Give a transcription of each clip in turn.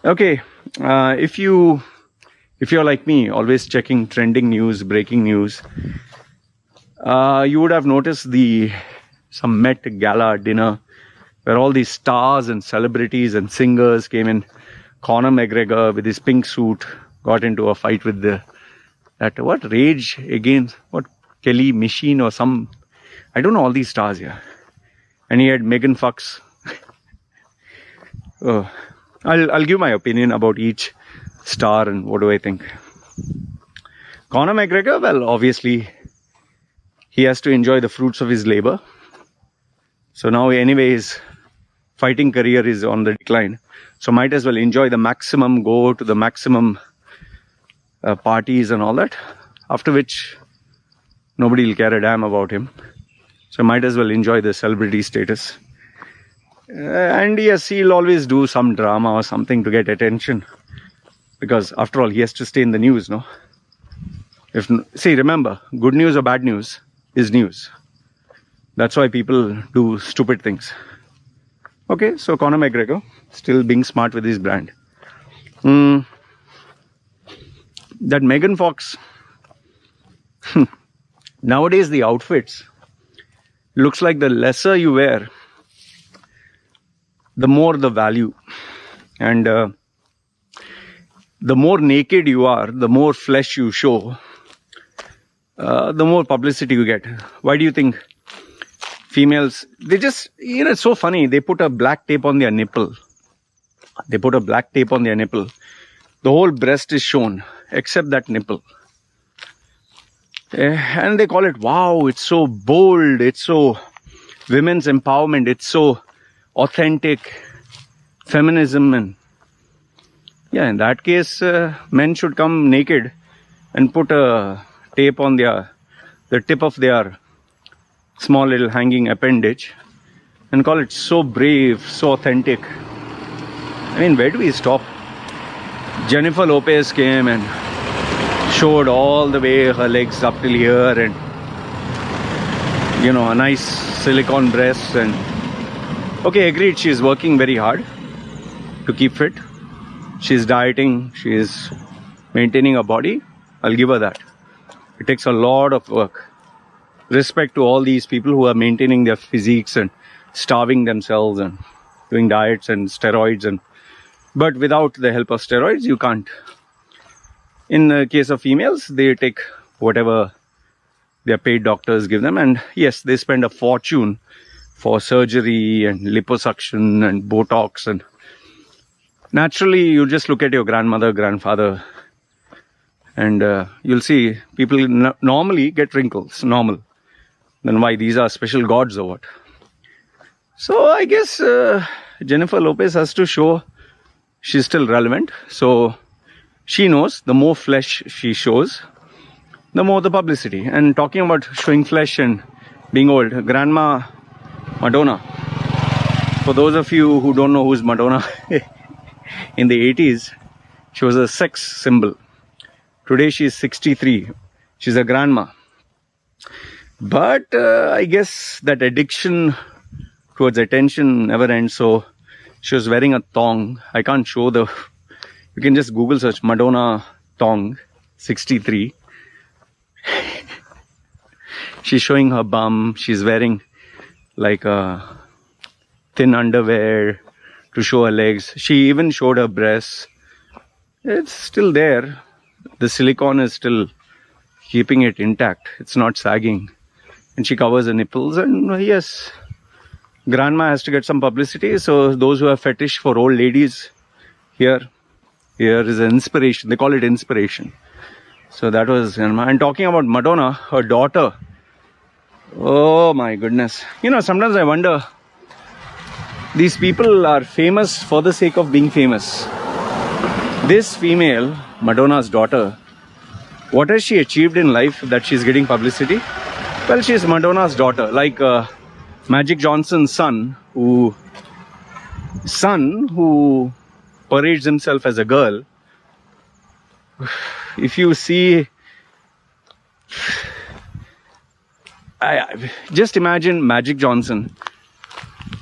Okay, if you're like me, always checking trending news, breaking news, you would have noticed some Met Gala dinner where all these stars and celebrities and singers came in. Conor McGregor with his pink suit got into a fight with Rage Against, Kelly Machine or some, I don't know all these stars here. And he had Megan Fox. Oh, I'll give my opinion about each star and what do I think. Conor McGregor, well, obviously, he has to enjoy the fruits of his labor. So now anyway, his fighting career is on the decline. So might as well enjoy the maximum, go to the maximum parties and all that. After which, nobody will care a damn about him. So might as well enjoy the celebrity status. And yes, he'll always do some drama or something to get attention. Because after all, he has to stay in the news, no? Remember, good news or bad news is news. That's why people do stupid things. Okay, so Conor McGregor, still being smart with his brand. That Megan Fox, nowadays the outfits, looks like the lesser you wear, the more the value. And the more naked you are, the more flesh you show, the more publicity you get. Why do you think females, they just, it's so funny, they put a black tape on their nipple. The whole breast is shown, except that nipple. And they call it, wow, it's so bold, it's so women's empowerment, it's so authentic feminism. And yeah, in that case, men should come naked and put a tape on the tip of their small little hanging appendage and call it so brave, so authentic. I mean, where do we stop? Jennifer Lopez came and showed all the way her legs up till here and a nice silicone breast. And okay, agreed, she's working very hard to keep fit. She's dieting, she's maintaining her body. I'll give her that. It takes a lot of work. Respect to all these people who are maintaining their physiques and starving themselves and doing diets and steroids. But without the help of steroids, you can't. In the case of females, they take whatever their paid doctors give them. And yes, they spend a fortune for surgery and liposuction and Botox. And naturally, you just look at your grandmother, grandfather, and you'll see people normally get wrinkles, normal. Then why? These are special gods or what? So I guess Jennifer Lopez has to show she's still relevant. So she knows the more flesh she shows, the more the publicity. And talking about showing flesh and being old, Grandma Madonna. For those of you who don't know who's Madonna, in the 80s, she was a sex symbol. Today she's 63. She's a grandma. But I guess that addiction towards attention never ends. So she was wearing a thong. I can't show you can just Google search Madonna thong 63. She's showing her bum. She's wearing like a thin underwear to show her legs. She even showed her breasts. It's still there. The silicone is still keeping it intact. It's not sagging. And she covers her nipples. And yes, grandma has to get some publicity. So those who have fetish for old ladies, here is an inspiration. They call it inspiration. So that was, and talking about Madonna, her daughter. Oh my goodness. Sometimes I wonder, these people are famous for the sake of being famous. This female, Madonna's daughter, what has she achieved in life that she's getting publicity? Well, she's Madonna's daughter, like Magic Johnson's son who parades himself as a girl. If you see, just imagine Magic Johnson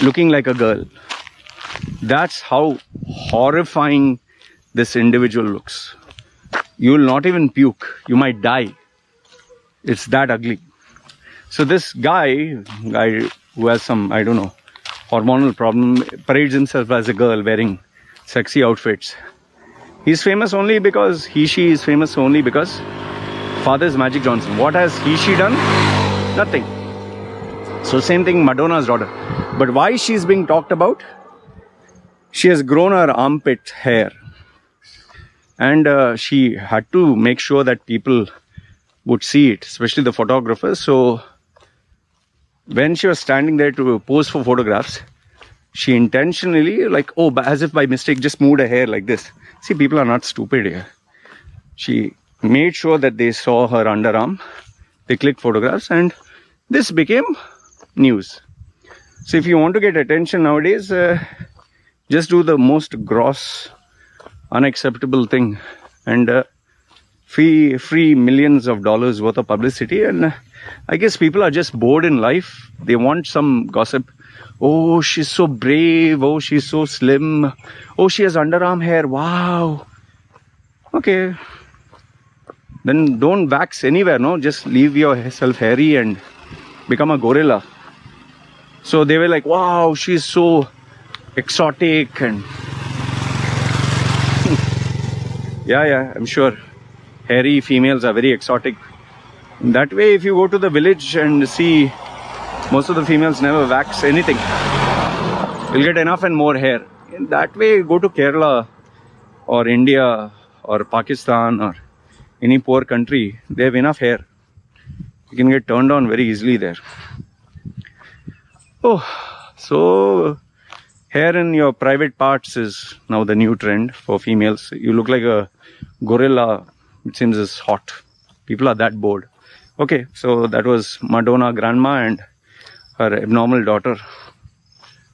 looking like a girl. That's how horrifying this individual looks. You will not even puke. You might die. It's that ugly. So this guy who has some, I don't know, hormonal problem, parades himself as a girl wearing sexy outfits. He's famous only because she is famous only because father is Magic Johnson. What has she done? Nothing. So same thing, Madonna's daughter. But why she's being talked about? She has grown her armpit hair. And she had to make sure that people would see it, especially the photographers. So when she was standing there to pose for photographs, she intentionally, like, oh, as if by mistake, just moved her hair like this. See, people are not stupid here. She made sure that they saw her underarm. They clicked photographs and this became news. So if you want to get attention nowadays, just do the most gross, unacceptable thing and free millions of dollars worth of publicity. And I guess people are just bored in life. They want some gossip. Oh, she's so brave. Oh, she's so slim. Oh, she has underarm hair. Wow. Okay. Then don't wax anywhere, no? Just leave yourself hairy and become a gorilla. So they were like, wow, she's so exotic and yeah, I'm sure hairy females are very exotic. That way, if you go to the village and see, most of the females never wax anything. You'll get enough and more hair. In that way, go to Kerala or India or Pakistan or any poor country. They have enough hair. You can get turned on very easily there. Oh, so hair in your private parts is now the new trend for females. You look like a gorilla. It seems is hot. People are that bored. Okay, so that was Madonna grandma and her abnormal daughter.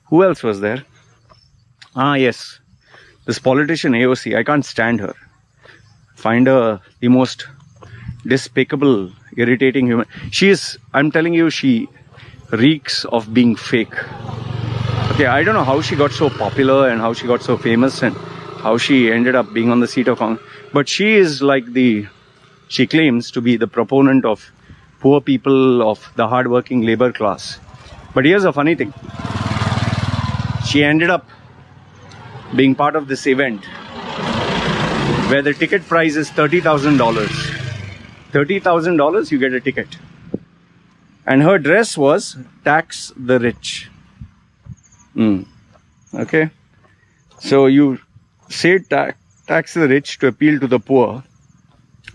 Who else was there? Ah, yes. This politician AOC. I can't stand her. Find her the most despicable, irritating human. I'm telling you, she reeks of being fake. Okay, I don't know how she got so popular and how she got so famous and how she ended up being on the seat of Congress. But she is like she claims to be the proponent of poor people, of the hard-working labor class. But here's a funny thing. She ended up being part of this event where the ticket price is $30,000. $30,000, you get a ticket. And her dress was tax the rich. Okay. So you say tax the rich to appeal to the poor,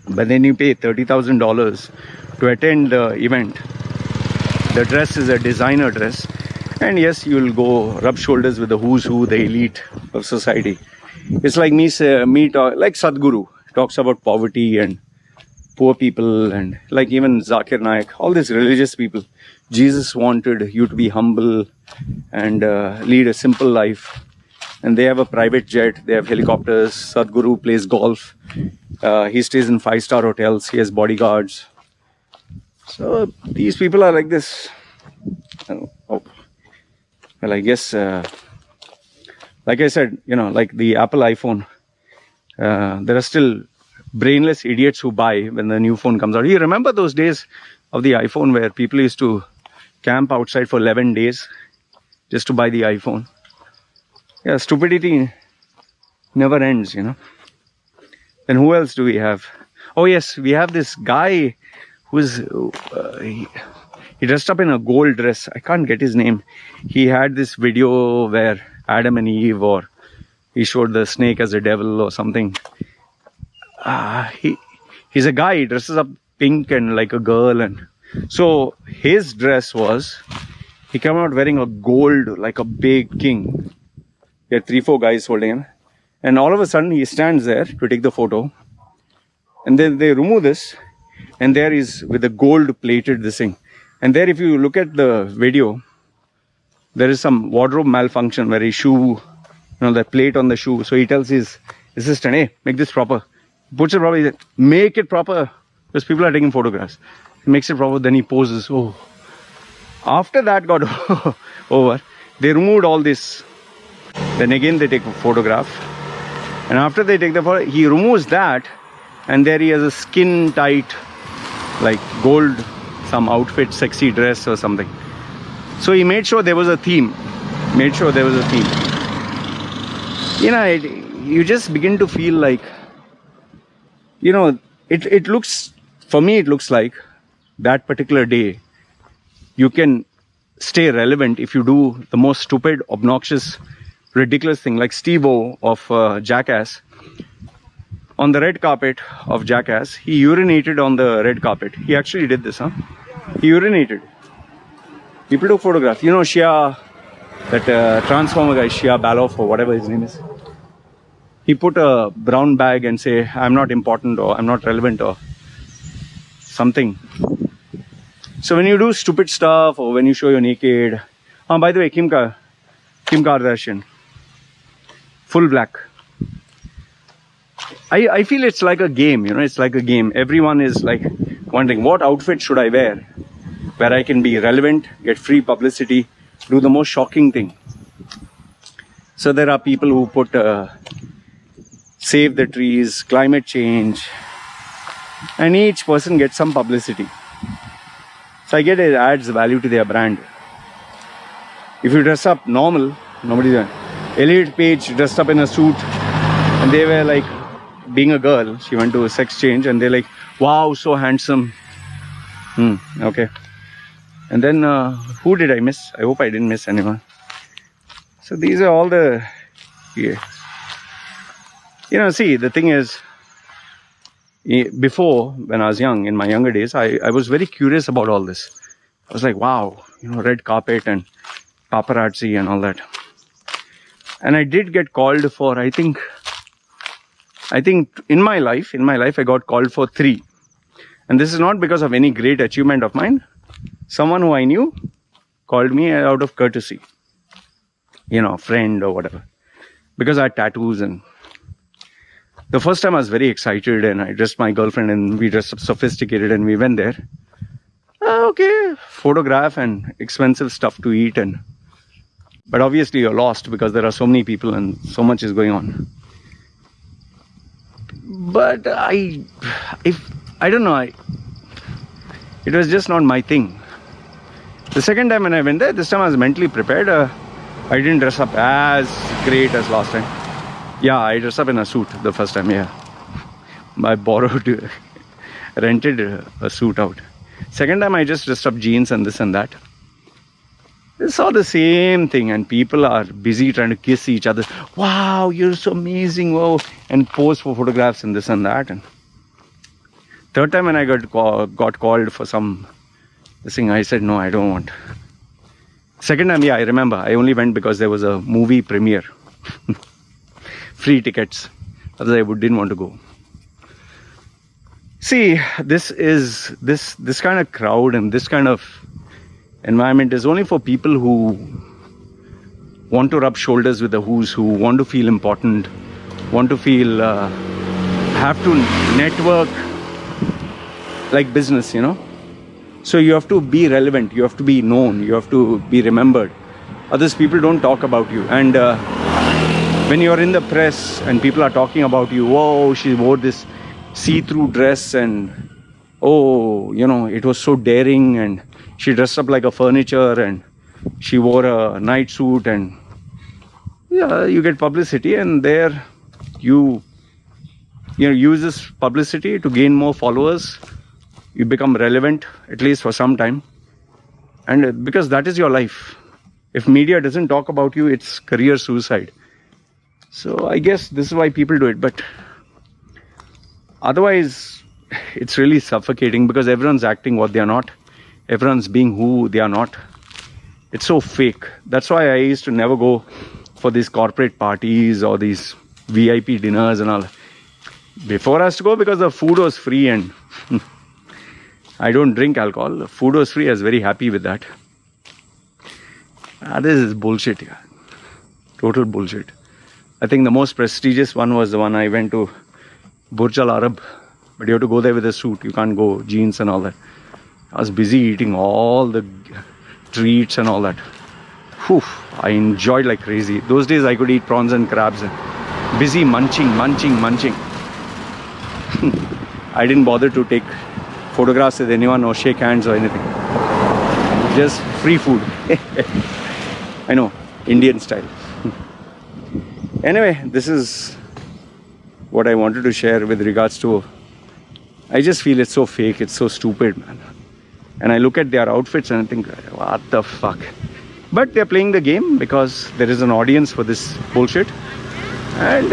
but then you pay $30,000 to attend the event. The dress is a designer dress. And yes, you'll go rub shoulders with the who's who, the elite of society. It's like like Sadhguru talks about poverty and poor people, and like even Zakir Naik, all these religious people. Jesus wanted you to be humble and lead a simple life. And they have a private jet, they have helicopters. Sadhguru plays golf. He stays in 5-star hotels. He has bodyguards. So these people are like this. Oh. Well, I guess, like I said, like the Apple iPhone, there are still brainless idiots who buy when the new phone comes out. You remember those days of the iPhone where people used to camp outside for 11 days just to buy the iPhone? Yeah, stupidity never ends, Then who else do we have? Oh yes, we have this guy who's he dressed up in a gold dress. I can't get his name. He had this video where Adam and Eve, or he showed the snake as a devil or something. He's a guy. He dresses up pink and like a girl, and so his dress was, he came out wearing a gold, like a big king. There are 3-4 guys holding him, and all of a sudden he stands there to take the photo, and then they remove this, and there is with the gold plated this thing. And there, if you look at the video, there is some wardrobe malfunction where his shoe, the plate on the shoe. So he tells his assistant, hey, make this proper. He puts it proper. He said, make it proper. Because people are taking photographs. He makes it proper, then he poses. Oh. After that got over, they removed all this. Then again they take a photograph. And after they take the photo, he removes that, and there he has a skin tight, like gold, some outfit, sexy dress or something. So he made sure there was a theme. You know, you just begin to feel like, you know, it looks, for me, it looks like that particular day, you can stay relevant if you do the most stupid, obnoxious, ridiculous thing, like Steve-O of Jackass. On the red carpet of Jackass, he urinated on the red carpet. He actually did this, huh? He urinated. People took photographs. You know, Shia, that Transformer guy, Shia Baloff or whatever his name is. He put a brown bag and say, I'm not important or I'm not relevant or something. So when you do stupid stuff or when you show you're naked. By the way, Kim Kardashian. Full black. I feel it's like a game, you know, it's like a game. Everyone is like wondering, what outfit should I wear? Where I can be relevant, get free publicity, do the most shocking thing. So there are people who put save the trees, climate change, and each person gets some publicity. So I get it adds value to their brand. If you dress up normal, nobody's going. Elliot Page dressed up in a suit, and they were like, being a girl, she went to a sex change, and they're like, wow, so handsome. Okay. And then who did I miss? I hope I didn't miss anyone. So these are all the, yeah. You know, see, the thing is, before, when I was young, in my younger days, I was very curious about all this. I was like, wow, you know, red carpet and paparazzi and all that. And I did get called for, I think in my life, I got called for 3. And this is not because of any great achievement of mine. Someone who I knew called me out of courtesy. You know, friend or whatever. Because I had tattoos, and the first time I was very excited, and I dressed my girlfriend and we dressed up sophisticated and we went there. Okay, photograph and expensive stuff to eat, but obviously you're lost because there are so many people and so much is going on. But I don't know, it was just not my thing. The second time when I went there, this time I was mentally prepared. I didn't dress up as great as last time. Yeah, I dressed up in a suit the first time, yeah. I rented a suit out. Second time I just dressed up jeans and this and that. I saw the same thing, and people are busy trying to kiss each other. Wow, you're so amazing, wow. And pose for photographs and this and that. And third time when I got called for this thing, I said, no, I don't want. Second time, yeah, I remember. I only went because there was a movie premiere. Free tickets. Otherwise, I didn't want to go. See, this kind of crowd and this kind of environment is only for people who want to rub shoulders with the who's who, want to feel important, want to feel, have to network like business, you know. So you have to be relevant, you have to be known, you have to be remembered. Others people don't talk about you. And when you're in the press and people are talking about you, whoa, she wore this see-through dress, and oh, you know, it was so daring, and she dressed up like a furniture, and she wore a night suit, and yeah, you get publicity, and there you use this publicity to gain more followers. You become relevant, at least for some time, and because that is your life. If media doesn't talk about you, it's career suicide. So I guess this is why people do it, but otherwise it's really suffocating because everyone's acting what they are not. Everyone's being who they are not. It's so fake. That's why I used to never go for these corporate parties or these VIP dinners and all. Before I used to go because the food was free, and I don't drink alcohol. The food was free. I was very happy with that. This is bullshit, yeah. Total bullshit. I think the most prestigious one was the one I went to, Burj Al Arab. But you have to go there with a suit. You can't go jeans and all that. I was busy eating all the treats and all that. Whew, I enjoyed like crazy. Those days I could eat prawns and crabs. busy munching. I didn't bother to take photographs with anyone or shake hands or anything. Just free food. I know, Indian style. Anyway, this is what I wanted to share with regards to, I just feel it's so fake, it's so stupid, man. And I look at their outfits and I think, what the fuck? But they're playing the game because there is an audience for this bullshit. And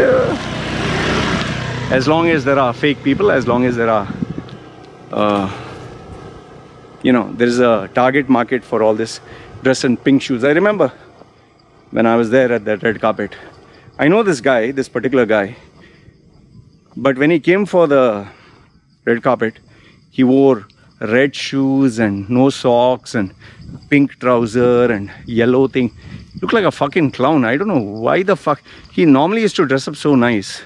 as long as there are fake people, as long as there are, there is a target market for all this dress in pink shoes. I remember when I was there at that red carpet, I know this guy, this particular guy, but when he came for the red carpet, he wore red shoes and no socks and pink trouser and yellow thing. Looked like a fucking clown. I don't know why the fuck. He normally used to dress up so nice.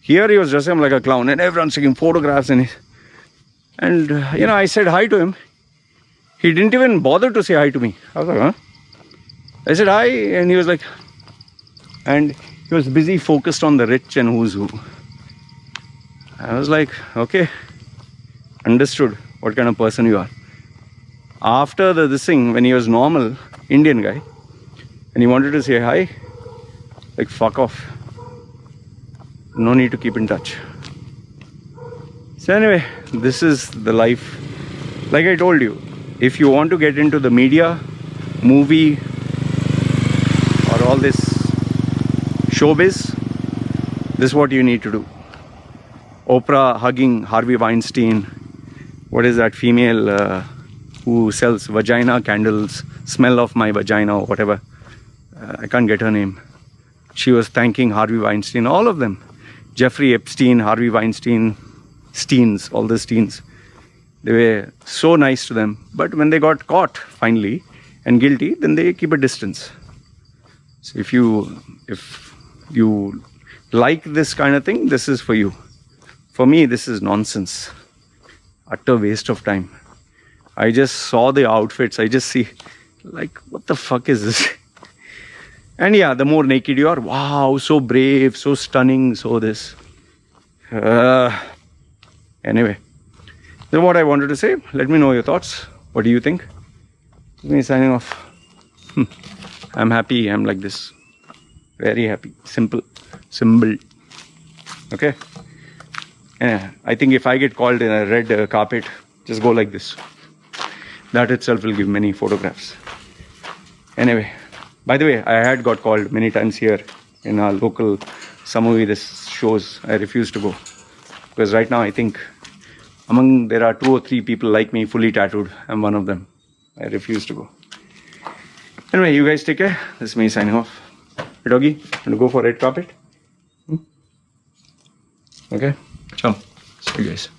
Here he was dressing up like a clown and everyone's taking photographs and I said hi to him. He didn't even bother to say hi to me. I was like, huh? I said hi and he was like, and he was busy focused on the rich and who's who. I was like, okay, understood what kind of person you are. After this thing, when he was normal, Indian guy, and he wanted to say hi, like fuck off. No need to keep in touch. So anyway, this is the life. Like I told you, if you want to get into the media, movie, or all this showbiz, this is what you need to do. Oprah hugging Harvey Weinstein. What is that female who sells vagina candles, smell of my vagina or whatever. I can't get her name. She was thanking Harvey Weinstein, all of them. Jeffrey Epstein, Harvey Weinstein, Steens, all the Steens. They were so nice to them. But when they got caught finally and guilty, then they keep a distance. So if you like this kind of thing, this is for you. For me, this is nonsense. Utter waste of time. I just saw the outfits. I just see, like, what the fuck is this? And yeah, the more naked you are, wow, so brave, so stunning, so this. Anyway, that's what I wanted to say. Let me know your thoughts. What do you think? Me signing off. I'm happy. I'm like this. Very happy. Simple. Okay? Yeah, I think if I get called in a red carpet, just go like this. That itself will give many photographs. Anyway, by the way, I had got called many times here in our local Samui, this shows. I refuse to go. Because right now I think there are 2 or 3 people like me, fully tattooed. I'm one of them. I refuse to go. Anyway, you guys take care. This is me signing off. Hey doggy, want to go for red carpet? Okay? Ciao. See you guys.